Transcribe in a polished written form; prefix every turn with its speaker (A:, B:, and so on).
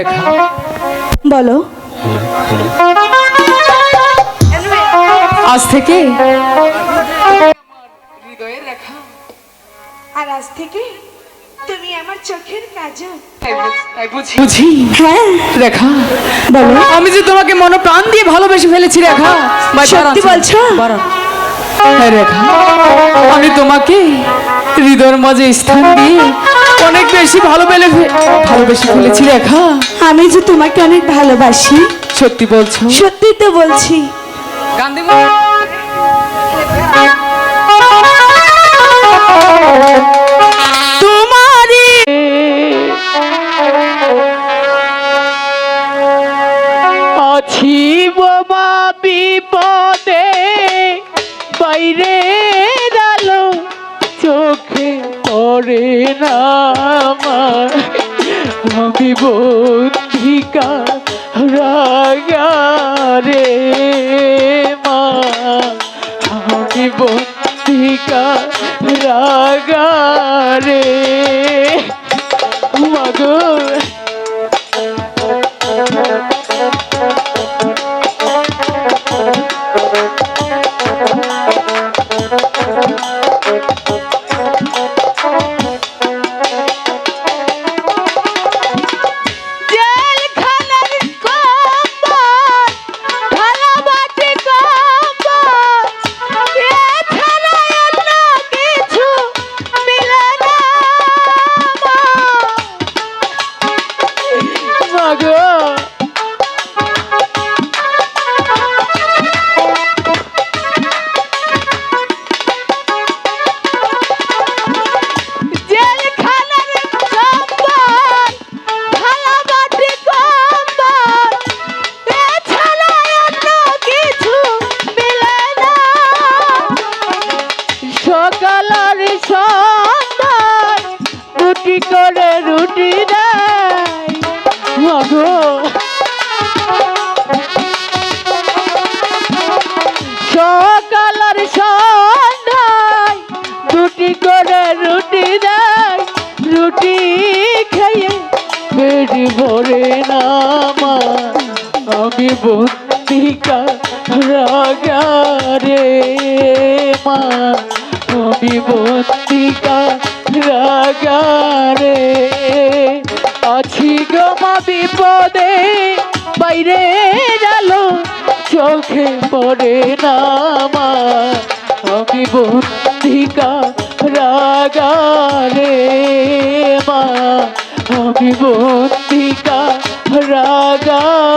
A: রেখা
B: বলো।
A: আজ থেকে
C: হৃদয়ের রেখা,
B: আর আজ থেকে তুমি আমার চোখের কাজল।
C: তাই বুঝি
A: বুঝি
B: হ্যাঁ
A: রেখা,
B: বলো।
A: আমি যে তোমাকে মন প্রাণ দিয়ে ভালোবেসে ফেলেছি রেখা।
B: সত্যি বলছো?
A: হ্যাঁ রেখা, আমি তোমাকে হৃদয়ের মাঝে স্থান দিয়ে অনেক বেশি ভালোবেসে ফেলেছি রেখা।
B: আমি যে তোমাকে অনেক ভালোবাসি।
A: সত্যি বলছো?
B: সত্যি তো বলছি।
A: গান দেব?
B: তোমারই
A: আছি বাবা বিপদে, বাইরে আলো চোখে পড়ে না আমার, আমি বন্ধিকা রাগারে মা, আমি বন্ধিকা রাগারে মাগো। সকালের সন্ধ্যায় রুটি করে রুটি দেয় মাগো, সকালের সন্ধ্যায় রুটি করে রুটি দেয়, রুটি খেয়ে পেট ভরে না মা, আমি বন্দিকা রাগারে মা, আমি বন্দিকা রাগারে। আছি গো মা বিপদে, বাইরে আলো চোখে পড়ে না মা, আমি বন্দিকা রাগারে মা, আমি বন্দিকা রাগারে।